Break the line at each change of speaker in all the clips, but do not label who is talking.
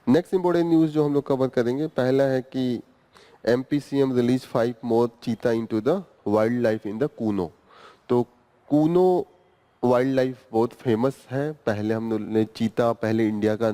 Next important news जो हम लोग कवर करेंगे, पहला है कि एमपीसीएम रिलीज 5 मोर चीता into the wild life in the Kuno. तो कूनो वाइल्ड लाइफ बहुत फेमस है। पहले हम लोग ने चीता, पहले इंडिया का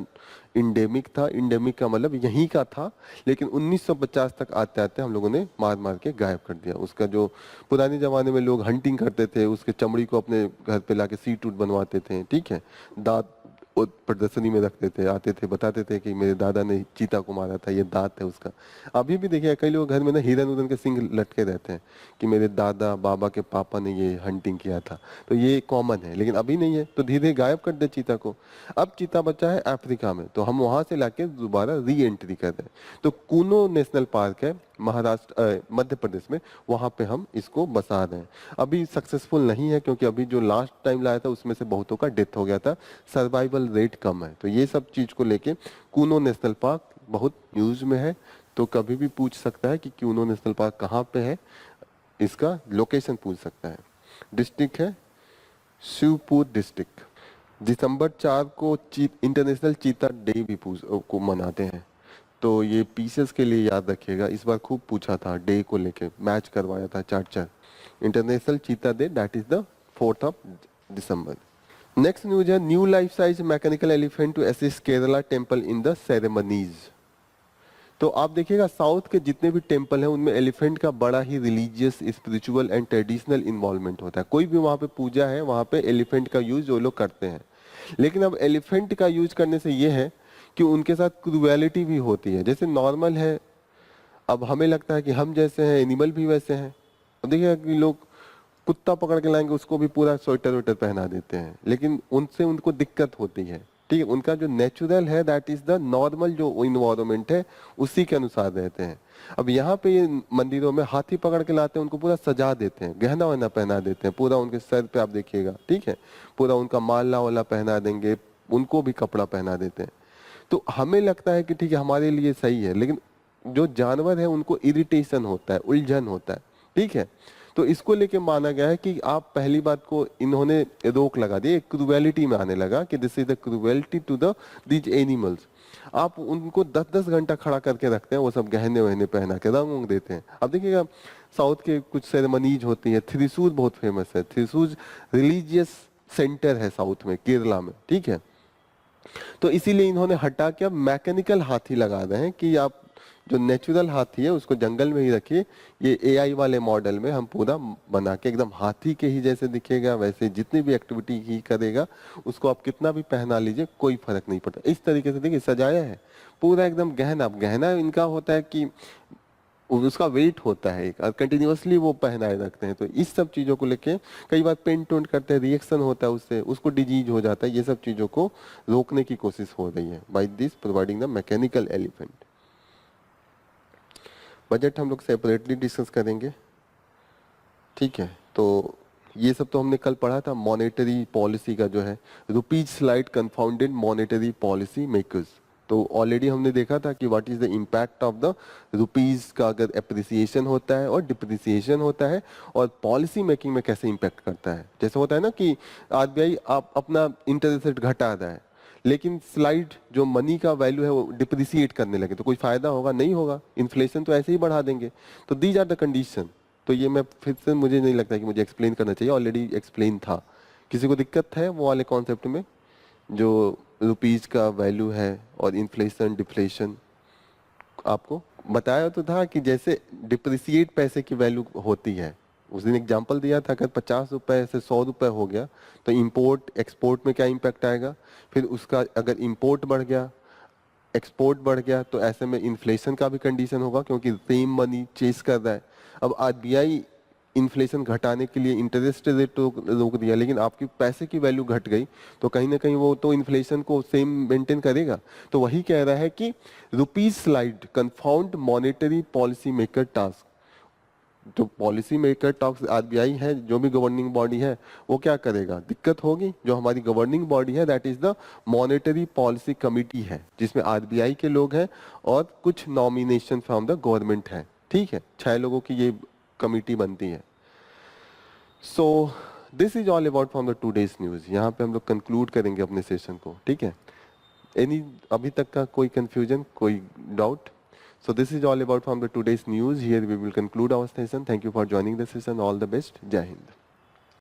इंडेमिक था। इंडेमिक का मतलब यहीं का था, लेकिन 1950 तक आते आते हम लोगों ने मार मार के गायब कर दिया। उसका जो पुराने जमाने में लोग हंटिंग करते थे, उसके चमड़ी को अपने घर पे लाके सीट उट बनवाते थे, ठीक है, दांत वो प्रदर्शनी में रखते थे, आते थे बताते थे कि मेरे दादा ने चीता को मारा था, ये दांत है उसका। अभी भी देखिए कई लोग घर में ना हिरन उरन के सिंग लटके रहते हैं कि मेरे दादा बाबा के पापा ने ये हंटिंग किया था। तो ये कॉमन है, लेकिन अभी नहीं है, तो धीरे धीरे गायब कर दे चीता को। अब चीता बचा है अफ्रीका में, तो हम वहां से लाके दोबारा री एंट्री कर रहे हैं। तो कूनो नेशनल पार्क है महाराष्ट्र मध्य प्रदेश में, वहां पे हम इसको बसा रहे हैं। अभी सक्सेसफुल नहीं है, क्योंकि अभी जो लास्ट टाइम लाया था उसमें से बहुतों का डेथ हो गया था, सर्वाइवल रेट कम है। तो ये सब चीज को लेके कूनो नेशनल पार्क बहुत न्यूज में है। तो कभी भी पूछ सकता है कि कूनो नेशनल पार्क कहाँ पे है, इसका लोकेशन पूछ सकता है। डिस्ट्रिक्ट है शिवपुर डिस्ट्रिक्ट। दिसंबर 4 को इंटरनेशनल चीता डे भी को मनाते हैं। तो ये पीसेस के लिए याद रखिएगा, इस बार खूब पूछा था डे को लेके, मैच करवाया था चार चार। International cheetah day, that is the 4 December। Next news है new life size mechanical elephant to assist Kerala temple in the ceremonies. तो आप देखिएगा साउथ के जितने भी टेम्पल हैं उनमें एलिफेंट का बड़ा ही religious, spiritual and traditional involvement होता है। कोई भी वहाँ पे पूजा है वहाँ पे एलिफेंट का यूज वो लोग करते हैं। लेकिन अब एलिफेंट का यूज करने से ये है कि उनके साथ क्रूएलिटी भी होती है। जैसे नॉर्मल है, अब हमें लगता है कि हम जैसे हैं, एनिमल भी वैसे हैं। अब देखिएगा कि लोग कुत्ता पकड़ के लाएंगे, उसको भी पूरा स्वेटर वेटर पहना देते हैं, लेकिन उनसे उनको दिक्कत होती है। ठीक है, उनका जो नेचुरल है दैट इज द नॉर्मल जो इन्वायरमेंट है उसी के अनुसार रहते हैं। अब यहाँ पे ये मंदिरों में हाथी पकड़ के लाते हैं, उनको पूरा सजा देते हैं, गहना वहना पहना देते हैं, पूरा उनके सर पे आप देखिएगा, ठीक है, पूरा उनका माला वाला पहना देंगे, उनको भी कपड़ा पहना देते हैं। तो हमें लगता है कि ठीक है हमारे लिए सही है, लेकिन जो जानवर है उनको इरिटेशन होता है, उलझन होता है, ठीक है। तो इसको लेके माना गया है कि आप पहली बात को इन्होंने रोक लगा दी, क्रूएलिटी में आने लगा कि this is the cruelty to the these animals. आप उनको 10-10 घंटा खड़ा करके रखते हैं, वो सब गहने वहने पहना के रंग उंग देते हैं। अब देखिएगा साउथ के कुछ सेरेमनीज होती है, थ्रिसूर बहुत फेमस है, थ्रिसूर रिलीजियस सेंटर है साउथ में, केरला में, ठीक है। तो इसीलिए इन्होंने हटा के अब मैकेनिकल हाथी लगा रहे हैं कि आप जो नेचुरल हाथी है उसको जंगल में ही रखिए, ये एआई वाले मॉडल में हम पूरा बना के एकदम हाथी के ही जैसे दिखेगा, वैसे जितनी भी एक्टिविटी ही करेगा उसको आप कितना भी पहना लीजिए कोई फर्क नहीं पड़ता। इस तरीके से देखिए सजाया है पूरा एकदम गहना। गहना इनका होता है कि उसका वेट होता है एक, और कंटिन्यूअसली वो पहनाए रखते हैं। तो इस सब चीजों को लेके कई बार पेंट वेंट करते हैं, रिएक्शन होता है उससे, उसको डिजीज हो जाता है। ये सब चीजों को रोकने की कोशिश हो रही है by this providing the mechanical elephant. Budget हम लोग सेपरेटली डिस्कस करेंगे, ठीक है। तो ये सब तो हमने कल पढ़ा था। मॉनेटरी पॉलिसी का जो है, rupee's slide confounded monetary policy makers. तो ऑलरेडी हमने देखा था कि what is the impact of the rupee's का अगर एप्रिसिएशन होता है और डिप्रिसिएशन होता है, और पॉलिसी मेकिंग में कैसे इम्पैक्ट करता है। जैसे होता है ना कि आरबीआई आप अपना इंटरेस्ट रेट घटा रहा है, लेकिन स्लाइड जो मनी का वैल्यू है वो डिप्रिसिएट करने लगे, तो कोई फायदा होगा नहीं होगा, इन्फ्लेशन तो ऐसे ही बढ़ा देंगे। तो दीज आर द कंडीशन। तो ये मैं फिर से, मुझे नहीं लगता कि मुझे एक्सप्लेन करना चाहिए, ऑलरेडी एक्सप्लेन था। किसी को दिक्कत है वो वाले कॉन्सेप्ट में, जो रुपीज का वैल्यू है और इन्फ्लेशन डिफ्लेशन? आपको बताया तो था कि जैसे डिप्रिसिएट पैसे की वैल्यू होती है, उस दिन एग्जांपल दिया था, अगर 50 रुपए से 100 रुपए हो गया तो इंपोर्ट एक्सपोर्ट में क्या इम्पैक्ट आएगा। फिर उसका अगर इंपोर्ट बढ़ गया, एक्सपोर्ट बढ़ गया, तो ऐसे में इन्फ्लेशन का भी कंडीशन होगा, क्योंकि सेम मनी चेस कर रहा है। अब आरबीआई इन्फ्लेशन घटाने के लिए इंटरेस्ट रेट रोक दिया, लेकिन आपकी पैसे की वैल्यू घट गई, तो कहीं ना कहीं वो तो इन्फ्लेशन को सेम मेंटेन करेगा। तो वही कह रहा है कि rupee's slide confound monetary policy maker task. जो पॉलिसी मेकर टॉक्स आरबीआई है, जो भी गवर्निंग बॉडी है, वो क्या करेगा, दिक्कत होगी। जो हमारी गवर्निंग बॉडी है that is the monetary policy committee है, जिसमें आरबीआई के लोग हैं और कुछ नॉमिनेशन फ्रॉम द गवर्नमेंट है, ठीक है। 6 लोगों की ये कमिटी बनती है। So this is all about from the today's news. यहाँ पे हम लोग कंक्लूड करेंगे अपने सेशन को, ठीक है। एनी अभी तक का कोई कंफ्यूजन, कोई doubt? So this is all about from the today's news. Here we will conclude our session. Thank you for joining the session. All the best. Jai Hind.